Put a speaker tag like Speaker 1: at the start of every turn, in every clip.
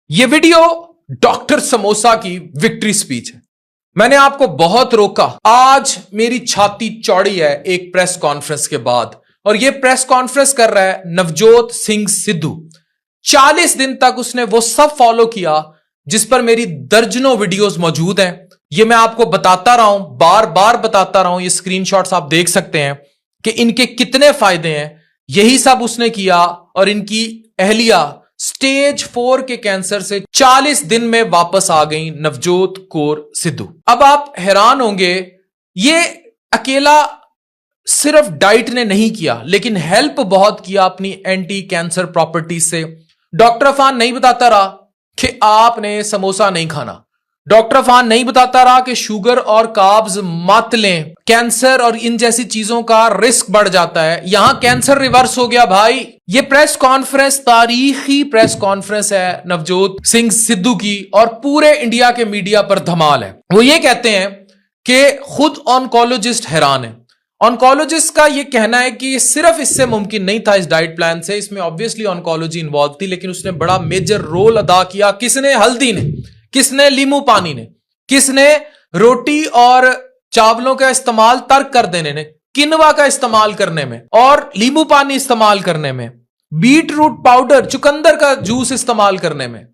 Speaker 1: ये video doctor samosa की victory speech है। मैंने आपको बहुत रोका। आज मेरी छाती चौड़ी है एक प्रेस कॉन्फ्रेंस के बाद, और ये प्रेस कॉन्फ्रेंस कर रहा है नवजोत सिंह सिद्धू। 40 दिन तक उसने वो सब फॉलो किया जिस पर मेरी दर्जनों वीडियोस मौजूद हैं। ये मैं आपको बताता रहा हूं, बार बार बताता रहा हूं। ये स्क्रीनशॉट्स आप देख सकते हैं कि इनके कितने फायदे हैं। यही सब उसने किया और इनकी अहलिया स्टेज 4 के कैंसर से 40 दिन में वापस आ गई, नवजोत कौर सिद्धू। अब आप हैरान होंगे, ये अकेला सिर्फ डाइट ने नहीं किया, लेकिन हेल्प बहुत किया अपनी एंटी कैंसर प्रॉपर्टीज से। डॉक्टर अफान नहीं बताता रहा कि आपने समोसा नहीं खाना। डॉक्टर अफान नहीं बताता रहा कि शुगर और कार्ब्स मत लें, कैंसर और इन जैसी चीजों का रिस्क बढ़ जाता है। यहां कैंसर रिवर्स हो गया भाई। ये प्रेस कॉन्फ्रेंस तारीखी प्रेस कॉन्फ्रेंस है नवजोत सिंह सिद्धू की, और पूरे इंडिया के मीडिया पर धमाल है। वो ये कहते हैं कि खुद ऑन्कोलॉजिस्ट हैरान है। ऑन्कोलॉजिस्ट का ये कहना है कि सिर्फ इससे मुमकिन नहीं था, इस डाइट प्लान से। इसमें ऑब्वियसली ऑन्कोलॉजी इन्वॉल्व थी, लेकिन उसने बड़ा मेजर रोल अदा किया। किसने? हल्दी ने। किसने? लीमू पानी ने। किसने? रोटी और चावलों का इस्तेमाल तर्क कर देने ने, किनवा का इस्तेमाल करने में और लीमू पानी इस्तेमाल करने में, बीट रूट पाउडर, चुकंदर का जूस इस्तेमाल करने में,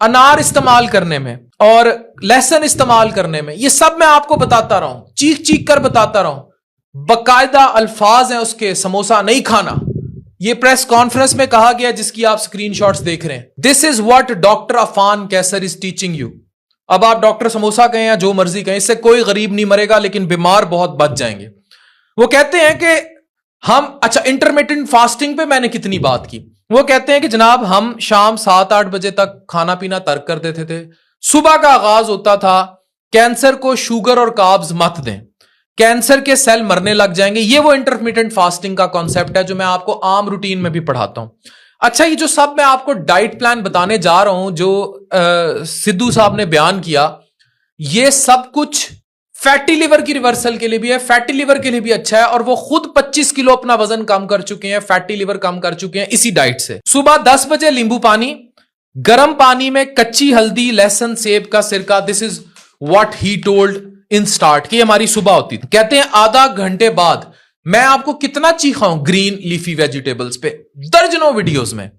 Speaker 1: अनार इस्तेमाल करने में और लहसुन इस्तेमाल करने में। ये सब मैं आपको बताता रहा हूं, चीख चीख कर बताता रहा हूं। बकायदा अल्फाज हैं उसके, समोसा नहीं खाना। ये प्रेस कॉन्फ्रेंस में कहा गया जिसकी आप स्क्रीनशॉट्स देख रहे हैं। This is what doctor Afan Qaiser is teaching you. अब आप डॉक्टर समोसा कहें या जो मर्जी कहें, इससे कोई गरीब नहीं मरेगा, लेकिन बीमार बहुत बच जाएंगे। वो कहते हैं कि हम, अच्छा, इंटरमिटेंट फास्टिंग पे मैंने कितनी बात की। वो कहते हैं कि जनाब हम शाम 7-8 बजे तक खाना पीना तर्क कर देते थे। सुबह का आगाज होता था, कैंसर को शुगर और कार्ब्स मत दें, कैंसर के सेल मरने लग जाएंगे। ये वो इंटरमिटेंट फास्टिंग का कॉन्सेप्ट है जो मैं आपको आम रूटीन में भी पढ़ाता हूं। अच्छा, ये जो सब मैं आपको डाइट प्लान बताने जा रहा हूं जो सिद्धू साहब ने बयान किया, ये सब कुछ फैटी लिवर की रिवर्सल के लिए भी है, फैटी लिवर के लिए भी अच्छा है। और वो खुद 25 किलो अपना वजन कम कर चुके हैं, फैटी लिवर कम कर चुके हैं इसी डाइट से। सुबह 10 बजे नींबू पानी, गर्म पानी में कच्ची हल्दी, लहसुन, सेब का सिरका। This is what he told in start की हमारी सुबह होती थी। कहते हैं आधा घंटे बाद मैं आपको कितना चीखा हूं ग्रीन लीफी वेजिटेबल्स पे, दर्जनों वीडियोस में।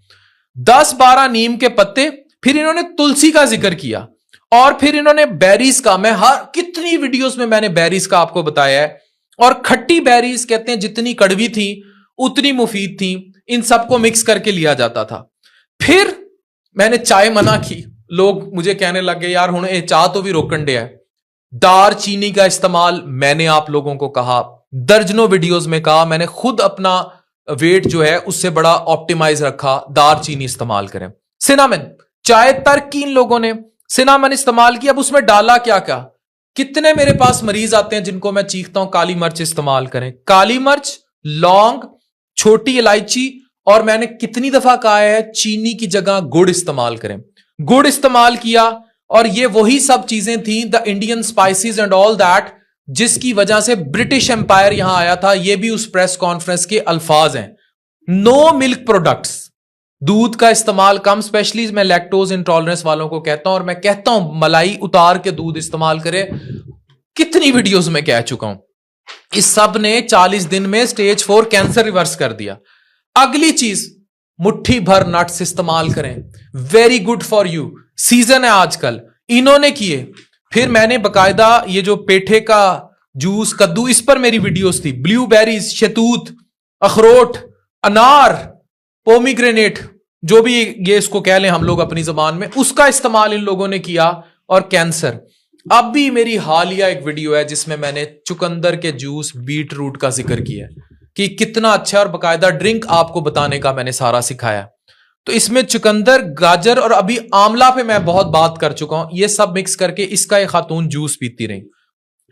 Speaker 1: 10-12 नीम के पत्ते, फिर इन्होंने तुलसी का जिक्र किया, और फिर इन्होंने बेरीज का, मैं हर कितनी वीडियोस में मैंने बेरीज का आपको बताया है। और खट्टी बेरीज कहते हैं जितनी कड़वी थी उतनी मुफीद थी, इन सबको मिक्स करके लिया जाता था। फिर मैंने चाय मना की, लोग मुझे कहने लगे यार हुण ये चाह तो भी रोकन डे है। दार चीनी का इस्तेमाल मैंने आप लोगों को कहा, दर्जनों वीडियोस में कहा। मैंने खुद अपना वेट जो है उससे बड़ा ऑप्टिमाइज रखा, दार चीनी इस्तेमाल करें। सिनामन, चाय तर्क की इन लोगों ने, सिनामन इस्तेमाल किया। अब उसमें डाला क्या क्या, कितने मेरे पास मरीज आते हैं जिनको मैं चीखता हूं काली मिर्च इस्तेमाल करें। काली मिर्च, लौंग, छोटी इलायची, और मैंने कितनी दफा कहा है चीनी की जगह गुड़ इस्तेमाल करें। गुड़ इस्तेमाल किया, और ये वही सब चीजें थी, the Indian spices and all that, जिसकी वजह से ब्रिटिश एम्पायर यहां आया था। ये भी उस प्रेस कॉन्फ्रेंस के अल्फाज हैं। नो मिल्क प्रोडक्ट्स, दूध का इस्तेमाल कम, स्पेशली मैं लैक्टोज इंटॉलरेंस वालों को कहता हूं, और मैं कहता हूं मलाई उतार के दूध इस्तेमाल करें। कितनी वीडियोस में कह चुका हूं। इस सब ने 40 दिन में स्टेज 4 कैंसर रिवर्स कर दिया। अगली चीज, मुट्ठी भर नट्स इस्तेमाल करें, very good for you, season है आजकल, इन्होंने किए। फिर मैंने बकायदा ये जो पेठे का जूस, कद्दू, इस पर मेरी वीडियोस थी। ब्लूबेरीज, शहतूत, अखरोट, अनार, पोमीग्रेनेट, जो भी ये इसको कह लें हम लोग अपनी जबान में, उसका इस्तेमाल इन लोगों ने किया, और कैंसर। अब भी मेरी हालिया एक वीडियो है जिसमें मैंने चुकंदर के जूस, बीट रूट का जिक्र किया है कि कितना अच्छा, और बकायदा ड्रिंक आपको बताने का मैंने सारा सिखाया। तो इसमें चुकंदर, गाजर और अभी आंवला पे मैं बहुत बात कर चुका हूं। ये सब मिक्स करके इसका एक खातून जूस पीती रही।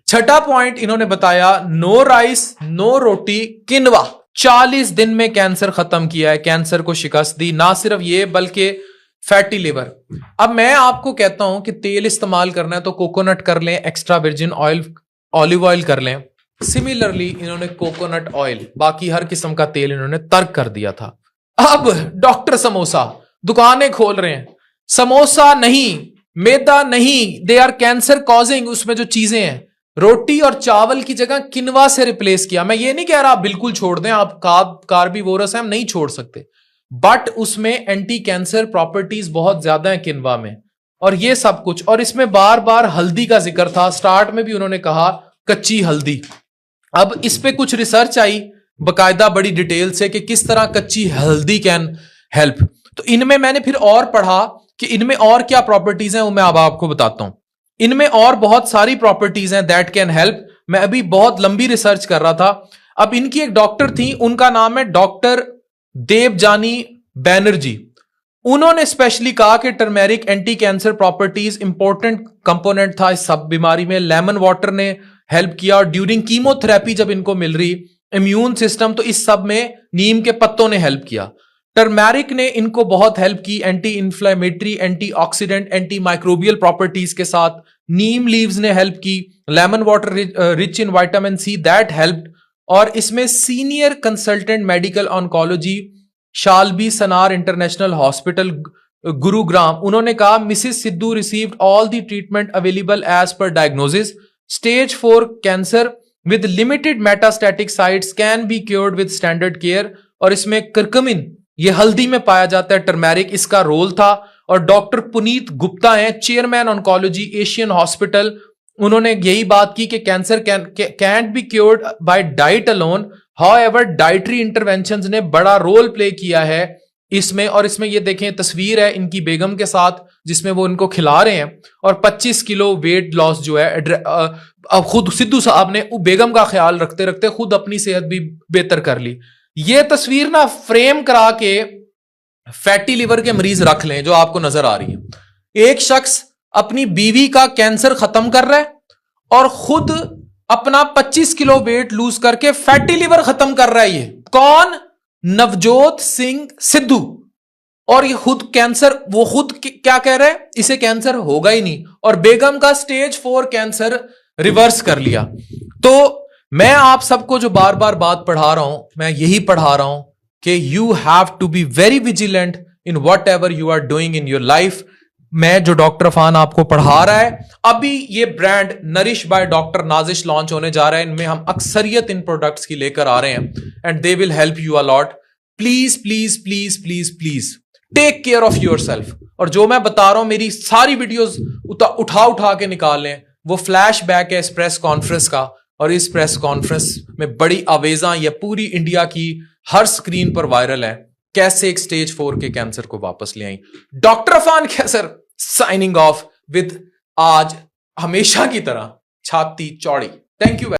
Speaker 1: छठा पॉइंट इन्होंने बताया, नो राइस, नो रोटी, किनवा। 40 दिन में कैंसर खत्म किया है, कैंसर को शिकस्त दी। ना सिर्फ ये, बल्कि फैटी लिवर। अब मैं आपको कहता हूं कि तेल इस्तेमाल करना है तो कोकोनट कर लें, extra virgin oil, olive oil कर लें। सिमिलरली इन्होंने कोकोनट ऑयल, बाकी हर किस्म का तेल इन्होंने तर्क कर दिया था। अब डॉक्टर समोसा दुकानें खोल रहे हैं, समोसा नहीं, मैदा नहीं, दे आर कैंसर कॉजिंग। उसमें जो चीजें हैं, रोटी और चावल की जगह किनवा से रिप्लेस किया। मैं ये नहीं कह रहा आप बिल्कुल छोड़ दें, आप कार्बीवोरस हैं, हम नहीं छोड़ सकते, बट उसमें एंटी कैंसर प्रॉपर्टीज बहुत ज्यादा है किनवा में, और ये सब कुछ। और इसमें बार बार हल्दी का जिक्र था, स्टार्ट में भी उन्होंने कहा कच्ची हल्दी। अब इस पे कुछ रिसर्च आई बकायदा बड़ी डिटेल से कि किस तरह कच्ची हल्दी कैन हेल्प। तो इनमें मैंने फिर और पढ़ा कि इनमें और क्या प्रॉपर्टीज हैं, वो मैं अब आपको बताता हूं। इनमें और बहुत सारी प्रॉपर्टीज हैं दैट कैन हेल्प। मैं अभी बहुत लंबी रिसर्च कर रहा था। अब इनकी एक डॉक्टर थी, उनका नाम है डॉक्टर देवजानी बैनर्जी। उन्होंने स्पेशली कहा कि turmeric anti cancer properties important component था इस सब बीमारी में। लेमन वाटर ने हेल्प किया, और ड्यूरिंग कीमोथेरेपी जब इनको मिल रही इम्यून सिस्टम, तो इस सब में नीम के पत्तों ने हेल्प किया। टर्मेरिक ने इनको बहुत हेल्प की anti inflammatory, anti oxidant, anti microbial properties के साथ। नीम लीव्स ने हेल्प की। Lemon water rich in vitamin C that helped. और इसमें senior consultant medical oncology Shalby Sanar international hospital Gurugram, उन्होंने कहा Mrs Sidhu received all the treatment available as per diagnosis. Stage 4 cancer with limited metastatic sites can be cured with standard care. और इसमें करकमिन, ये हल्दी में पाया जाता है, टर्मेरिक, इसका रोल था। और डॉक्टर पुनीत गुप्ता हैं, चेयरमैन ऑन्कोलॉजी एशियन हॉस्पिटल, उन्होंने यही बात की कि cancer cantt be cured by diet alone. However dietary interventions ने बड़ा रोल प्ले किया है इसमें। और इसमें ये देखें तस्वीर है इनकी बेगम के साथ, जिसमें वो इनको खिला रहे हैं, और 25 किलो वेट लॉस जो है। अब खुद सिद्धू साहब ने बेगम का ख्याल रखते रखते खुद अपनी सेहत भी बेहतर कर ली। ये तस्वीर ना फ्रेम करा के फैटी लिवर के मरीज रख लें जो आपको नजर आ रही है। एक शख्स अपनी बीवी का कैंसर खत्म कर रहा है और खुद अपना 25 किलो वेट लूज करके फैटी लिवर खत्म कर रहा है। ये कौन? नवजोत सिंह सिद्धू। और ये खुद कैंसर, वो खुद क्या कह रहे हैं, इसे कैंसर होगा ही नहीं, और बेगम का स्टेज 4 कैंसर रिवर्स कर लिया। तो मैं आप सबको जो बार बार बात पढ़ा रहा हूं, मैं यही पढ़ा रहा हूं कि you have to be very vigilant in whatever you are doing in your life. मैं जो डॉक्टर अफान आपको पढ़ा रहा है, अभी ये brand nourish by doctor Nazish launch होने जा रहा है। इनमें हम अक्सरियत इन प्रोडक्ट्स की लेकर आ रहे हैं, and they will help you a lot. Please please please please please take care of yourself. और जो मैं बता रहा हूं, मेरी सारी वीडियोस उठा उठा के निकाल लें। वो फ्लैश बैक है इस प्रेस कॉन्फ्रेंस का, और इस प्रेस कॉन्फ्रेंस में बड़ी आवेजा ये पूरी इंडिया की हर स्क्रीन पर वायरल है, कैसे एक स्टेज 4 के कैंसर को वापस ले आई। Doctor Afan Qaiser signing off with आज हमेशा की तरह छाती चौड़ी। Thank you.